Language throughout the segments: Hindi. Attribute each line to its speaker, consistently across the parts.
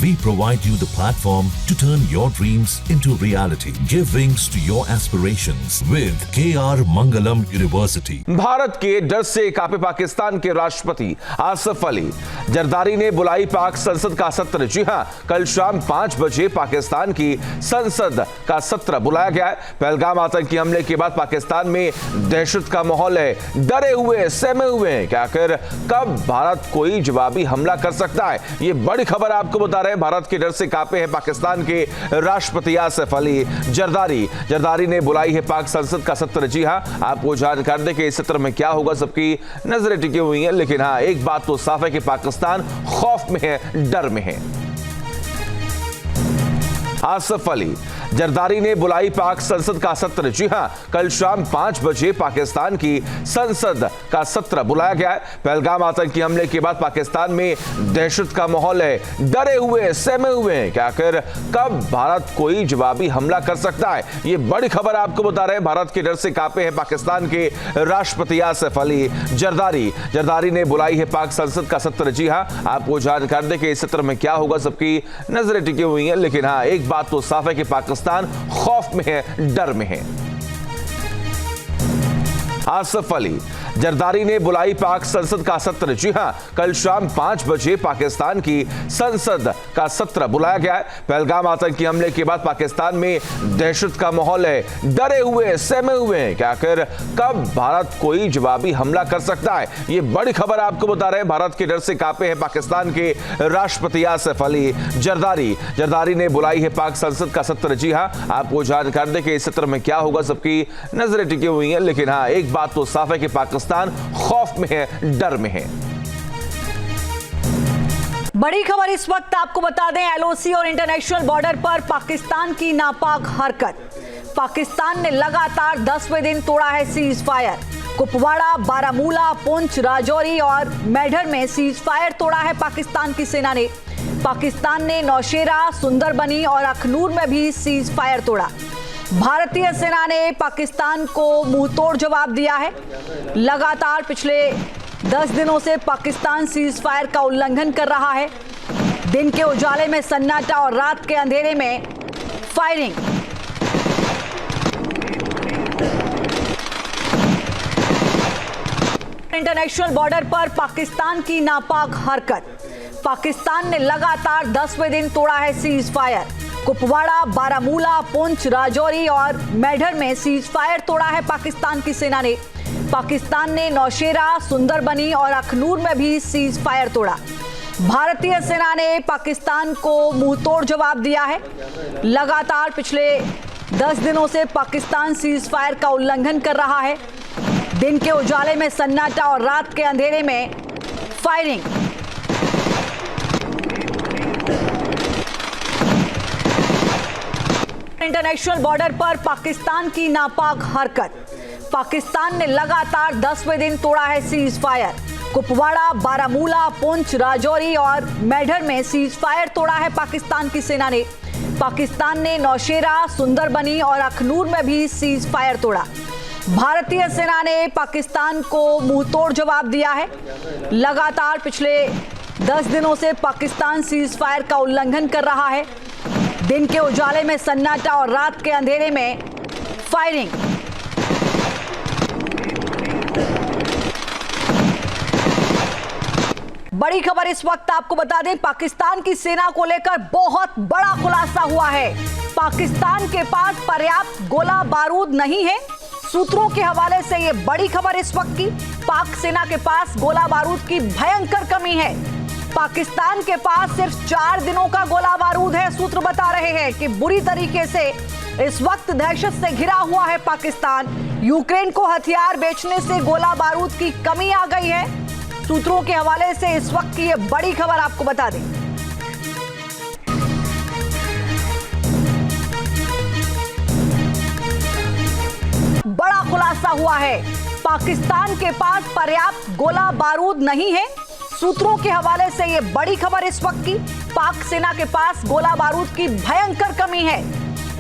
Speaker 1: We provide you the platform to turn your dreams into reality. Give wings to your aspirations with KR Mangalam University.
Speaker 2: Bharat के डर से कांपे पाकिस्तान के राष्ट्रपति आसिफ अली जरदारी ने बुलाई पाक संसद का सत्र। जी हां, कल शाम 5 बजे पाकिस्तान की संसद का सत्र बुलाया गया है। पहलगाम आतंकी हमले के बाद पाकिस्तान में दहशत का माहौल है। डरे हुए, सहमे हुए हैं कि आखिर कब भारत कोई जवाबी हमला कर सकता है। ये बड़ी खबर आपको बता रहे हैं। भारत के डर से कांपे हैं पाकिस्तान के राष्ट्रपति आसिफ अली जरदारी ने बुलाई है पाक संसद का सत्र। जी हां, आपको जानकारी दें कि इस सत्र में क्या होगा, सबकी नजरें टिकी हुई हैं। लेकिन हां, एक बात तो साफ है कि पाकिस्तान खौफ में है, डर में है। आसिफ अली जरदारी ने बुलाई पाक संसद का सत्र। जी हां, कल शाम 5 बजे पाकिस्तान की संसद का सत्र बुलाया गया है। पहलगाम आतंकी हमले के बाद पाकिस्तान में दहशत का माहौल है। डरे हुए, सहमे हुए हैं कि आखिर कब भारत कोई जवाबी हमला कर सकता है। ये बड़ी खबर आपको बता रहे हैं। भारत के डर से कांपे हैं पाकिस्तान के राष्ट्रपति आसिफ अली जरदारी ने बुलाई है पाक संसद का सत्र। जी हां, आपको जानकारी दें कि इस सत्र में क्या होगा, सबकी नजरें टिकी हुई हैं। लेकिन हां, एक बात तो साफ है कि पाकिस्तान खौफ में है, डर में है। आसिफ अली जरदारी ने बुलाई पाक संसद का सत्र। जी हां, कल शाम 5 बजे पाकिस्तान की संसद का सत्र बुलाया गया है। पहलगाम आतंकी हमले के बाद पाकिस्तान में दहशत का माहौल है। डरे हुए, सहमे हुए हैं कि आखिर कब भारत कोई जवाबी हमला कर सकता है। ये बड़ी खबर आपको बता रहे हैं। भारत के डर से कांपे हैं पाकिस्तान के राष्ट्रपति आसिफ अली जरदारी ने बुलाई है पाक संसद का सत्र। जी हां, आपको जानकारी दें कि इस सत्र में क्या होगा, सबकी नजरें टिकी हुई हैं। लेकिन हां, एक बात तो साफ है कि पाकिस्तान खौफ में है, डर में है।
Speaker 3: बड़ी खबर इस वक्त आपको बता दें, एलओसी और इंटरनेशनल बॉर्डर पर पाकिस्तान की नापाक हरकत। पाकिस्तान ने लगातार 10वें दिन तोड़ा है सीज फायर। कुपवाड़ा, बारामूला, पुंछ, राजौरी और मेढर में सीज फायर तोड़ा है पाकिस्तान की सेना ने। पाकिस्तान ने नौशेरा, सुंदरबनी और अखनूर में भी सीज फायर तोड़ा। भारतीय सेना ने पाकिस्तान को मुंहतोड़ जवाब दिया है। लगातार पिछले 10 दिनों से पाकिस्तान सीज फायर का उल्लंघन कर रहा है। दिन के उजाले में सन्नाटा और रात के अंधेरे में फायरिंग। इंटरनेशनल बॉर्डर पर पाकिस्तान की नापाक हरकत। पाकिस्तान ने लगातार 10वें दिन तोड़ा है सीज फायर। कुपवाड़ा, बारामूला, पुंछ, राजौरी और मेढर में सीज फायर तोड़ा है पाकिस्तान की सेना ने। पाकिस्तान ने नौशेरा, सुंदरबनी और अखनूर में भी सीज फायर तोड़ा। भारतीय सेना ने पाकिस्तान को मुंहतोड़ जवाब दिया है। लगातार पिछले 10 दिनों से पाकिस्तान सीज फायर का उल्लंघन कर रहा है। दिन के उजाले में सन्नाटा और रात के अंधेरे में फायरिंग। इंटरनेशनल बॉर्डर पर पाकिस्तान की नापाक हरकत। पाकिस्तान ने लगातार 10वें दिन तोड़ा है सीज फायर। कुपवाड़ा, बारामूला, पुंछ, राजौरी और मेढर में सीज फायर तोड़ा है पाकिस्तान की सेना ने। पाकिस्तान ने नौशेरा, सुंदरबनी और अखनूर में भी सीज फायर तोड़ा। भारतीय सेना ने पाकिस्तान को मुंहतोड़ जवाब दिया है। लगातार पिछले 10 दिनों से पाकिस्तान सीज फायर का उल्लंघन कर रहा है। दिन के उजाले में सन्नाटा और रात के अंधेरे में फायरिंग। बड़ी खबर इस वक्त आपको बता दें, पाकिस्तान की सेना को लेकर बहुत बड़ा खुलासा हुआ है। पाकिस्तान के पास पर्याप्त गोला बारूद नहीं है। सूत्रों के हवाले से यह बड़ी खबर इस वक्त की। पाक सेना के पास गोला बारूद की भयंकर कमी है। पाकिस्तान के पास सिर्फ 4 दिनों का गोला बारूद है। सूत्र बता रहे हैं कि बुरी तरीके से इस वक्त दहशत से घिरा हुआ है पाकिस्तान। यूक्रेन को हथियार बेचने से गोला बारूद की कमी आ गई है। सूत्रों के हवाले से इस वक्त की यह बड़ी खबर आपको बता दें। बड़ा खुलासा हुआ है, पाकिस्तान के पास पर्याप्त गोला बारूद नहीं है। सूत्रों के हवाले से यह बड़ी खबर इस वक्त की। पाक सेना के पास गोला बारूद की भयंकर कमी है।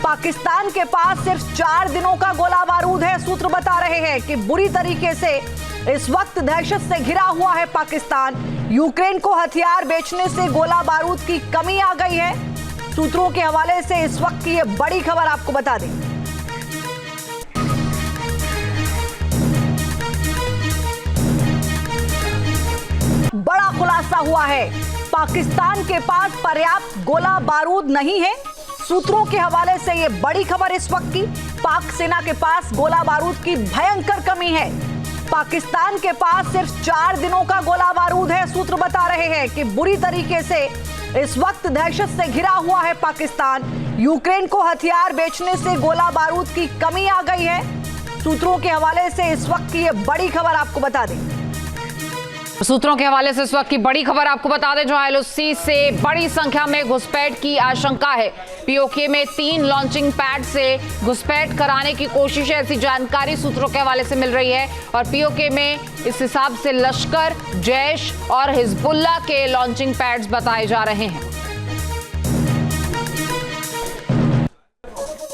Speaker 3: पाकिस्तान के पास सिर्फ 4 दिनों का गोला बारूद है। सूत्र बता रहे हैं कि बुरी तरीके से इस वक्त दहशत से घिरा हुआ है पाकिस्तान। यूक्रेन को हथियार बेचने से गोला बारूद की कमी आ गई है। सूत्रों के हवाले से इस वक्त की ये बड़ी खबर आपको बता दें। बड़ा खुलासा हुआ है, पाकिस्तान के पास पर्याप्त गोला बारूद नहीं है। सूत्रों के हवाले से यह बड़ी खबर इस वक्त की, पाक सेना के पास गोला बारूद की भयंकर कमी है। पाकिस्तान के पास सिर्फ 4 दिनों का गोला बारूद है। सूत्र बता रहे हैं कि बुरी तरीके से इस वक्त दहशत से घिरा हुआ है पाकिस्तान। यूक्रेन को हथियार बेचने से गोला बारूद की कमी आ गई है। सूत्रों के हवाले से इस वक्त की यह बड़ी खबर आपको बता दें।
Speaker 4: सूत्रों के हवाले से इस वक्त की बड़ी खबर आपको बता दें, जो LOC से बड़ी संख्या में घुसपैठ की आशंका है। POK में 3 लॉन्चिंग पैड से घुसपैठ कराने की कोशिश है, ऐसी जानकारी सूत्रों के हवाले से मिल रही है। और POK में इस हिसाब से लश्कर, जैश और हिजबुल्लाह के लॉन्चिंग पैड्स बताए जा रहे हैं।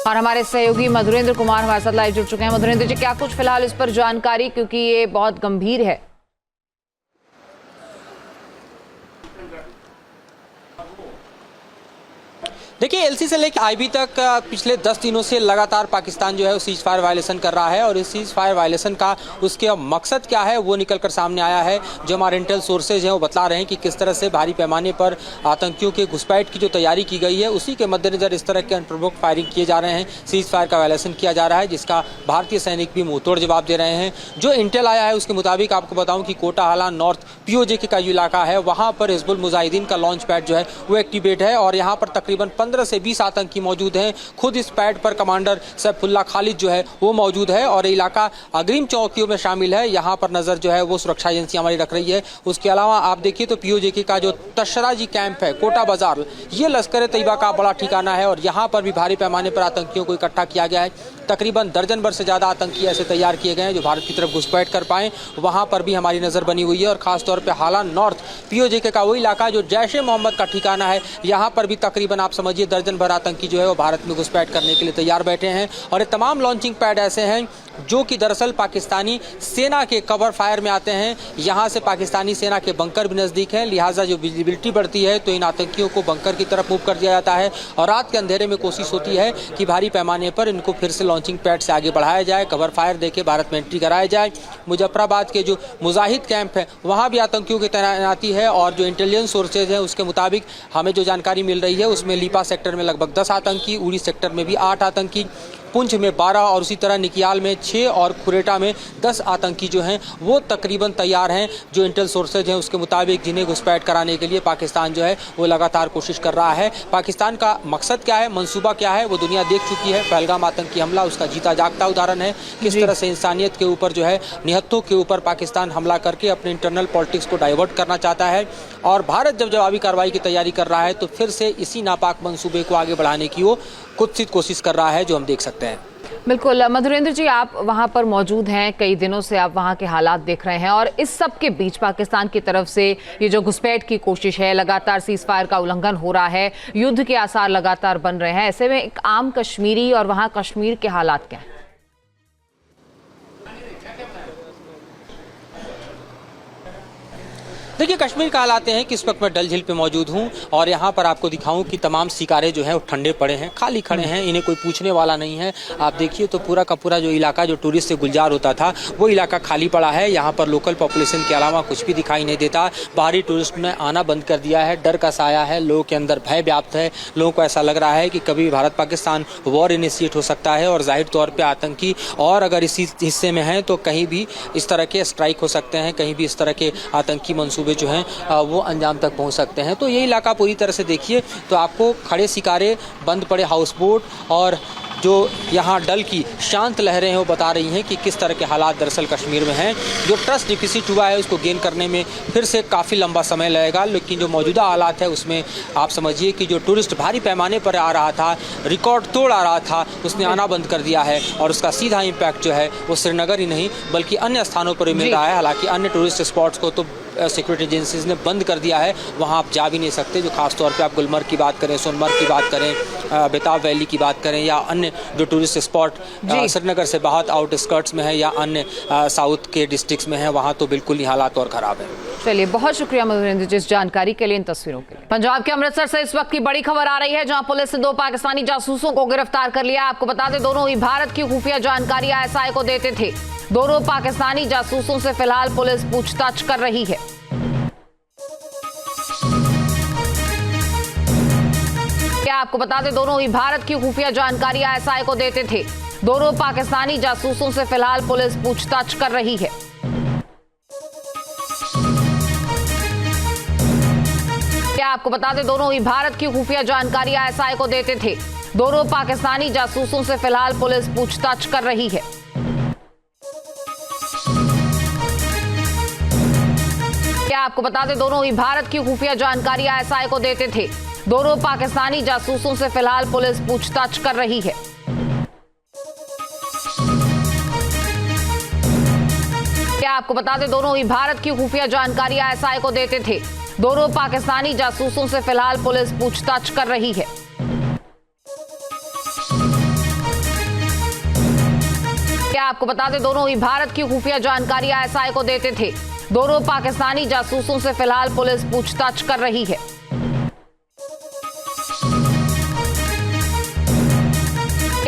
Speaker 4: और हमारे सहयोगी मधुरेंद्र कुमार हमारे साथ लाइव जुड़ चुके हैं। मधुरेंद्र जी, क्या कुछ फिलहाल इस पर जानकारी, क्योंकि ये बहुत गंभीर है।
Speaker 5: देखिए, LC से लेकर IB तक पिछले 10 दिनों से लगातार पाकिस्तान जो है वो सीज फायर वायलेशन कर रहा है। और इस सीज फायर वायलेशन का उसके मकसद क्या है वो निकलकर सामने आया है। जो हमारे इंटेल सोर्सेज हैं वो बता रहे हैं कि किस तरह से भारी पैमाने पर आतंकियों के घुसपैठ की जो तैयारी की गई है, उसी के मद्देनजर इस तरह के अनप्रोवोक्ड फायरिंग किए जा रहे हैं, सीज फायर का वायलेशन किया जा रहा है, जिसका भारतीय सैनिक भी मुंहतोड़ जवाब दे रहे हैं। जो इंटेल आया है उसके मुताबिक आपको बताऊं कि कोटाहाला नॉर्थ POJ का जो इलाका है, वहाँ पर हिजबुल मुजाहिदीन का लॉन्च पैड जो है वो एक्टिवेट है। और यहाँ पर तकरीबन 15 से 20 आतंकी मौजूद हैं। खुद इस पैड पर कमांडर सैफुल्लाह खालिद जो है वो मौजूद है। और इलाका अग्रिम चौकियों में शामिल है। यहाँ पर नजर जो है वो सुरक्षा एजेंसी हमारी रख रही है। उसके अलावा आप देखिए तो POJ का जो तशराजी कैंप है, कोटा बाजार, ये लश्कर तैयबा का बड़ा ठिकाना है। और यहाँ पर भी भारी पैमाने पर आतंकियों को इकट्ठा किया गया है। तकरीबन दर्जन भर से ज़्यादा आतंकी ऐसे तैयार किए गए हैं जो भारत की तरफ घुसपैठ कर पाएं। वहाँ पर भी हमारी नज़र बनी हुई है। और खासतौर पर हाला नॉर्थ POJ का वो इलाका जो जैश-ए-मोहम्मद का ठिकाना है, यहाँ पर भी तकरीबन आप समझिए दर्जन भर आतंकी जो है वो भारत में घुसपैठ करने के लिए तैयार बैठे हैं। और ये तमाम लॉन्चिंग पैड ऐसे हैं जो कि दरअसल पाकिस्तानी सेना के कवर फायर में आते हैं। यहाँ से पाकिस्तानी सेना के बंकर भी नज़दीक हैं, लिहाजा जो विजिबिलिटी बढ़ती है तो इन आतंकियों को बंकर की तरफ मूव कर दिया जाता है। और रात के अंधेरे में कोशिश होती है कि भारी पैमाने पर इनको फिर से लॉन्चिंग पैड से आगे बढ़ाया जाए, कवर फायर देके भारत में एंट्री कराया जाए। मुजफ्फराबाद के जो मुजाहिद कैंप है वहाँ भी आतंकियों की तैनाती है। और जो इंटेलिजेंस सोर्सेज हैं उसके मुताबिक हमें जो जानकारी मिल रही है उसमें लीपा सेक्टर में लगभग 10 आतंकी, उड़ी सेक्टर में भी 8 आतंकी, पुंछ में 12 और उसी तरह निकियाल में 6 और खुरेटा में 10 आतंकी जो हैं वो तकरीबन तैयार हैं। जो इंटेल सोर्सेज हैं उसके मुताबिक जिन्हें घुसपैठ कराने के लिए पाकिस्तान जो है वो लगातार कोशिश कर रहा है। पाकिस्तान का मकसद क्या है, मंसूबा क्या है, वो दुनिया देख चुकी है। पहलगाम आतंकी हमला उसका जीता जागता उदाहरण है। किस तरह से इंसानियत के ऊपर जो है, निहत्थों के ऊपर पाकिस्तान हमला करके अपने इंटरनल पॉलिटिक्स को डाइवर्ट करना चाहता है। और भारत जब जवाबी कार्रवाई की तैयारी कर रहा है तो फिर से इसी नापाक मंसूबे को आगे बढ़ाने की वो कुत्सित कोशिश कर रहा है, जो हम देख सकते हैं।
Speaker 4: बिल्कुल मधुरेंद्र जी, आप वहां पर मौजूद हैं, कई दिनों से आप वहां के हालात देख रहे हैं। और इस सब के बीच पाकिस्तान की तरफ से ये जो घुसपैठ की कोशिश है, लगातार सीज फायर का उल्लंघन हो रहा है, युद्ध के आसार लगातार बन रहे हैं। ऐसे में एक आम कश्मीरी और वहां कश्मीर के हालात क्या हैं?
Speaker 5: देखिए, कश्मीर का हालात हैं कि इस वक्त मैं डल झील पे मौजूद हूँ और यहाँ पर आपको दिखाऊं कि तमाम शिकारे जो हैं वो ठंडे पड़े हैं, खाली खड़े हैं, इन्हें कोई पूछने वाला नहीं है। आप देखिए तो पूरा का पूरा जो इलाका जो टूरिस्ट से गुलजार होता था वो इलाका खाली पड़ा है। यहाँ पर लोकल पॉपुलेशन के अलावा कुछ भी दिखाई नहीं देता। बाहरी टूरिस्ट ने आना बंद कर दिया है, डर का साया है, लोगों के अंदर भय व्याप्त है। लोगों को ऐसा लग रहा है कि कभी भारत पाकिस्तान वॉर इनिशिएट हो सकता है और जाहिर तौर पर आतंकी और अगर इसी हिस्से में हैं तो कहीं भी इस तरह के स्ट्राइक हो सकते हैं, कहीं भी इस तरह के आतंकी मंसूबे जो हैं वो अंजाम तक पहुंच सकते हैं। तो ये इलाका पूरी तरह से देखिए तो आपको खड़े शिकारे, बंद पड़े हाउस बोट और जो यहाँ डल की शांत लहरें हैं वो बता रही हैं कि किस तरह के हालात दरअसल कश्मीर में हैं। जो ट्रस्ट डिफिसिट हुआ है उसको गेन करने में फिर से काफ़ी लंबा समय लगेगा, लेकिन जो मौजूदा हालात है उसमें आप समझिए कि जो टूरिस्ट भारी पैमाने पर आ रहा था, रिकॉर्ड तोड़ आ रहा था, उसने आना बंद कर दिया है। और उसका सीधा इम्पैक्ट जो है वो श्रीनगर ही नहीं बल्कि अन्य स्थानों पर भी मिल रहा है। हालांकि अन्य टूरिस्ट स्पॉट्स को तो सिक्योरिटी एजेंसीज ने बंद कर दिया है, वहाँ आप जा भी नहीं सकते। जो खासतौर पे आप गुलमर्ग की बात करें, सोनमर्ग की बात करें, बेताब वैली की बात करें या अन्य जो टूरिस्ट स्पॉट श्रीनगर से बहुत आउटस्कर्ट्स में है या अन्य साउथ के डिस्ट्रिक्ट्स में है, वहाँ तो बिल्कुल ही हालात और ख़राब है।
Speaker 4: चलिए, बहुत शुक्रिया मधुरेंद्र जी इस जानकारी के लिए, इन तस्वीरों के लिए। पंजाब के अमृतसर से इस वक्त की बड़ी खबर आ रही है, जहां पुलिस ने 2 पाकिस्तानी जासूसों को गिरफ्तार कर लिया। आपको बता दें, दोनों ही भारत की खुफिया जानकारी ISI को देते थे। दोनों पाकिस्तानी जासूसों से फिलहाल पुलिस पूछताछ कर रही है। आपको बता दें, दोनों ही भारत की खुफिया जानकारी ISI को देते थे। दोनों पाकिस्तानी जासूसों से फिलहाल पुलिस पूछताछ कर रही है। आपको बता दें, दोनों ही भारत की खुफिया जानकारी ISI को देते थे। दोनों पाकिस्तानी जासूसों से फिलहाल पुलिस पूछताछ कर रही है। आपको बता दें, दोनों ही भारत की खुफिया जानकारी ISI को देते थे। दोनों पाकिस्तानी जासूसों से फिलहाल पुलिस पूछताछ कर रही है। आपको बता दें, दोनों ही भारत की खुफिया जानकारी ISI को देते थे। दोनों पाकिस्तानी जासूसों से फिलहाल पुलिस पूछताछ कर रही है। आपको बता दें, दोनों ही भारत की खुफिया जानकारी ISI को देते थे। दोनों पाकिस्तानी जासूसों से फिलहाल पुलिस पूछताछ कर रही है।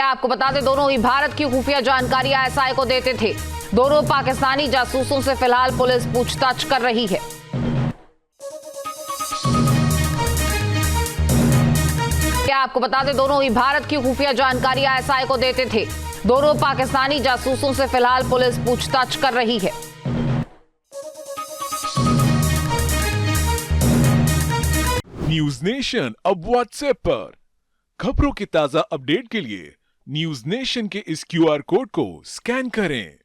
Speaker 4: आपको बता दें, दोनों ही भारत की खुफिया जानकारी ISI को देते थे। दोनों पाकिस्तानी जासूसों से फिलहाल पुलिस पूछताछ कर रही है। आपको बता दें, दोनों ही भारत की खुफिया जानकारी ISI को देते थे। दोनों पाकिस्तानी जासूसों से फिलहाल पुलिस पूछताछ कर रही है।
Speaker 6: न्यूज नेशन अब व्हाट्सएप पर खबरों की ताजा अपडेट के लिए न्यूज नेशन के इस QR कोड को स्कैन करें।